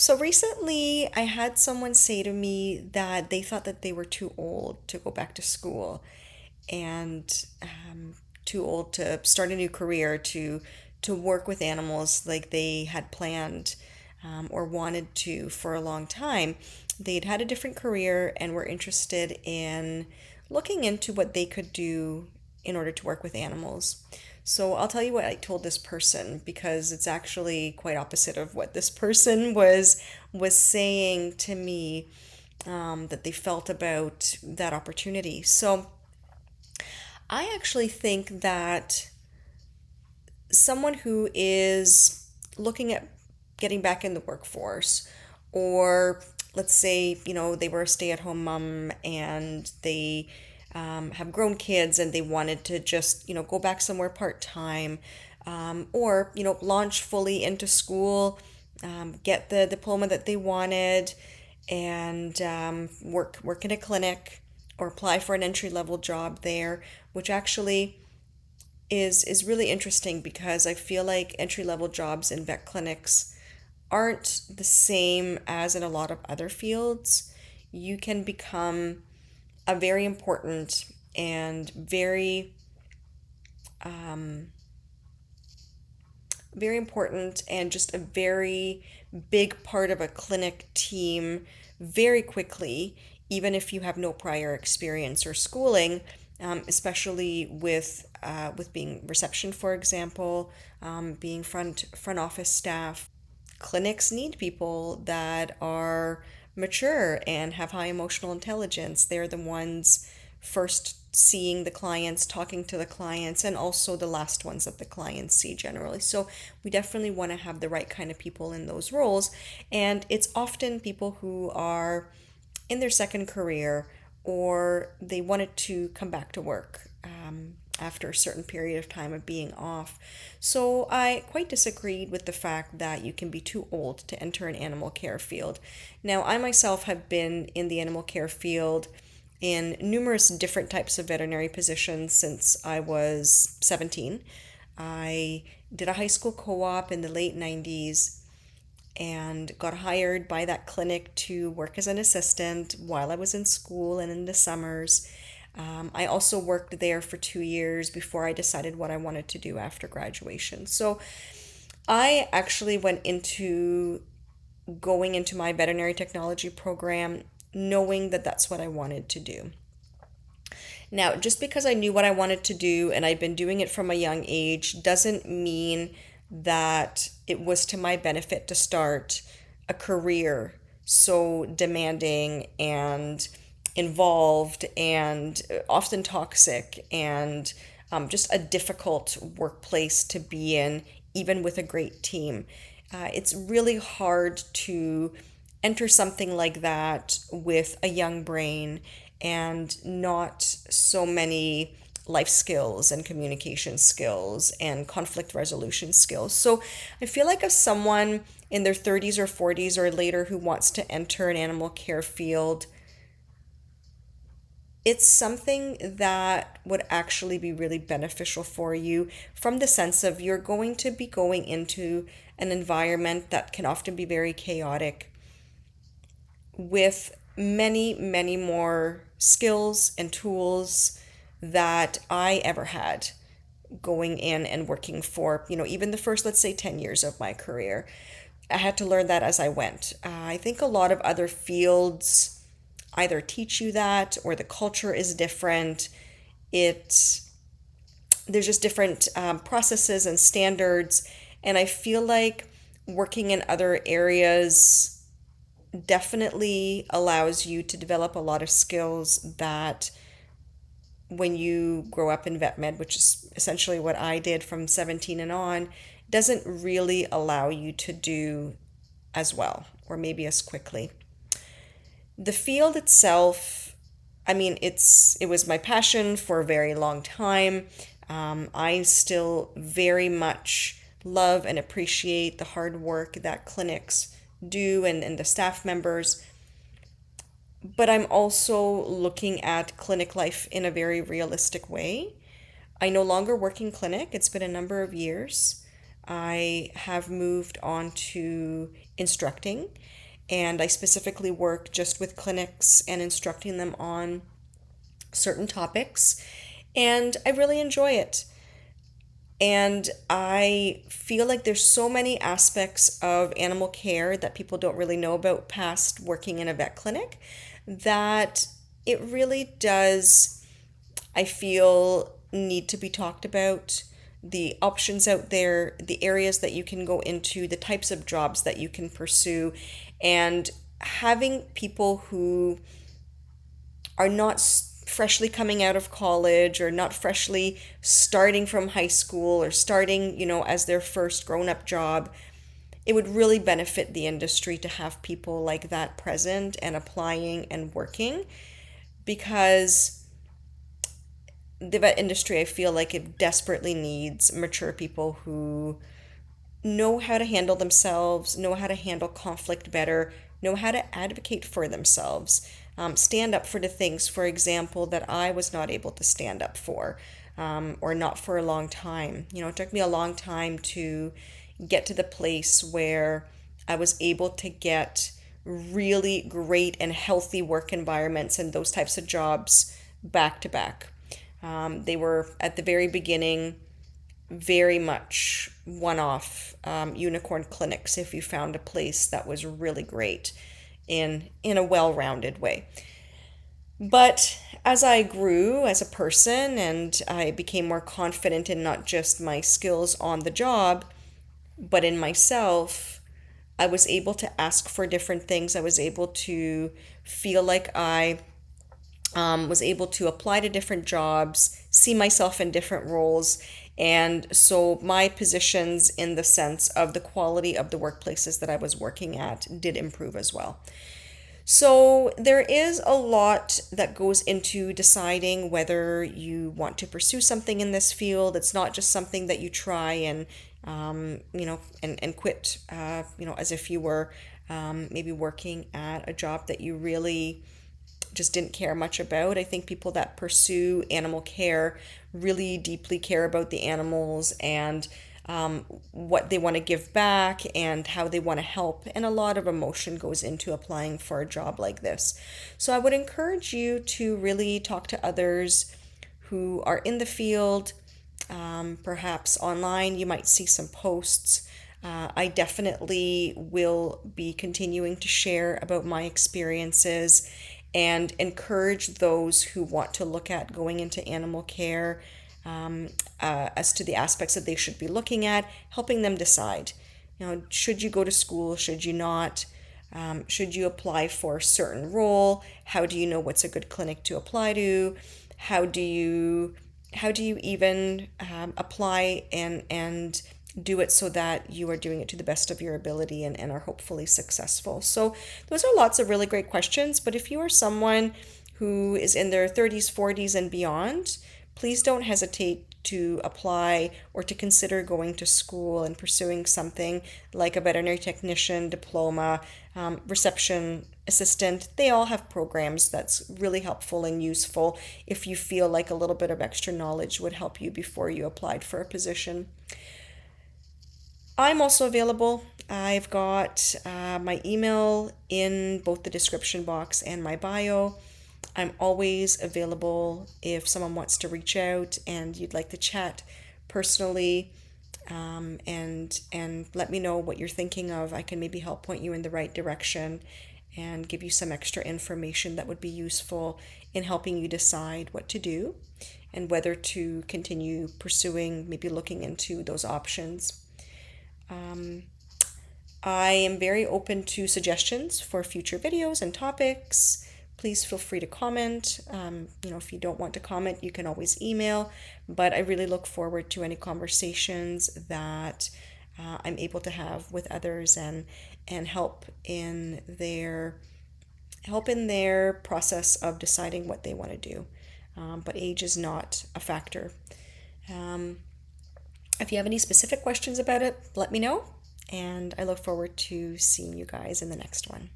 So recently, I had someone say to me that they thought that they were too old to go back to school and too old to start a new career to work with animals like they had planned or wanted to for a long time. They'd had a different career and were interested in looking into what they could do in order to work with animals. So I'll tell you what I told this person because it's actually quite opposite of what this person was saying to me that they felt about that opportunity. So I actually think that someone who is looking at getting back in the workforce, or let's say, they were a stay-at-home mom and they have grown kids and they wanted to just, go back somewhere part-time, or, launch fully into school, get the diploma that they wanted, and work in a clinic or apply for an entry-level job there, which actually is really interesting because I feel like entry level jobs in vet clinics aren't the same as in a lot of other fields. You can become a very important and very important and just a very big part of a clinic team very quickly, even if you have no prior experience or schooling, especially with being reception, for example, being front office staff. Clinics need people that are mature and have high emotional intelligence. They're the ones first seeing the clients, talking to the clients, and also the last ones that the clients see generally. So we definitely want to have the right kind of people in those roles. And it's often people who are in their second career or they wanted to come back to work after a certain period of time of being off. So I quite disagreed with the fact that you can be too old to enter an animal care field. Now, I myself have been in the animal care field in numerous different types of veterinary positions since I was 17. I did a high school co op in the late 90s and got hired by that clinic to work as an assistant while I was in school and in the summers. I also worked there for 2 years before I decided what I wanted to do after graduation. So I actually went into going into my veterinary technology program knowing that that's what I wanted to do. Now, just because I knew what I wanted to do and I'd been doing it from a young age doesn't mean that it was to my benefit to start a career so demanding and involved and often toxic and just a difficult workplace to be in, even with a great team. It's really hard to enter something like that with a young brain and not so many life skills and communication skills and conflict resolution skills. So I feel like if someone in their 30s or 40s or later who wants to enter an animal care field, it's something that would actually be really beneficial for you from the sense of you're going to be going into an environment that can often be very chaotic with many, many more skills and tools that I ever had going in and working for, even the first, let's say, 10 years of my career. I had to learn that as I went. I think a lot of other fields either teach you that or the culture is different. It there's just different processes and standards, and I feel like working in other areas definitely allows you to develop a lot of skills that when you grow up in vet med, which is essentially what I did from 17 and on, doesn't really allow you to do as well or maybe as quickly. The field itself, I mean, it was my passion for a very long time. I still very much love and appreciate the hard work that clinics do and the staff members. But I'm also looking at clinic life in a very realistic way. I no longer work in clinic. It's been a number of years. I have moved on to instructing, and I specifically work just with clinics and instructing them on certain topics, and I really enjoy it. And I feel like there's so many aspects of animal care that people don't really know about past working in a vet clinic that it really does, I feel, need to be talked about. The options out there, the areas that you can go into, the types of jobs that you can pursue, and having people who are not freshly coming out of college or not freshly starting from high school or starting, as their first grown-up job, it would really benefit the industry to have people like that present and applying and working, because the vet industry, I feel like it desperately needs mature people who know how to handle themselves, know how to handle conflict better, know how to advocate for themselves, stand up for the things, for example, that I was not able to stand up for, or not for a long time. It took me a long time to get to the place where I was able to get really great and healthy work environments and those types of jobs back to back. They were at the very beginning very much one-off, unicorn clinics if you found a place that was really great in a well-rounded way. But as I grew as a person and I became more confident in not just my skills on the job, but in myself, I was able to ask for different things. I was able to feel like I was able to apply to different jobs, see myself in different roles. And so my positions in the sense of the quality of the workplaces that I was working at did improve as well. So there is a lot that goes into deciding whether you want to pursue something in this field. It's not just something that you try and and quit, as if you were maybe working at a job that you really just didn't care much about. I think people that pursue animal care really deeply care about the animals and what they want to give back and how they want to help. And a lot of emotion goes into applying for a job like this. So I would encourage you to really talk to others who are in the field. Perhaps online, you might see some posts. I definitely will be continuing to share about my experiences and encourage those who want to look at going into animal care, as to the aspects that they should be looking at, helping them decide. Should you go to school? Should you not? Should you apply for a certain role? How do you know what's a good clinic to apply to? How do you even apply and do it so that you are doing it to the best of your ability and are hopefully successful? So those are lots of really great questions. But if you are someone who is in their 30s, 40s, and beyond, please don't hesitate to apply or to consider going to school and pursuing something like a veterinary technician diploma, reception assistant. They all have programs that's really helpful and useful if you feel like a little bit of extra knowledge would help you before you applied for a position. I'm also available. I've got my email in both the description box and my bio. I'm always available if someone wants to reach out and you'd like to chat personally, and let me know what you're thinking of. I can maybe help point you in the right direction and give you some extra information that would be useful in helping you decide what to do and whether to continue pursuing, maybe looking into those options. I am very open to suggestions for future videos and topics. Please feel free to comment. If you don't want to comment, you can always email, but I really look forward to any conversations that I'm able to have with others and help in their process of deciding what they want to do. But age is not a factor. If you have any specific questions about it, let me know, and I look forward to seeing you guys in the next one.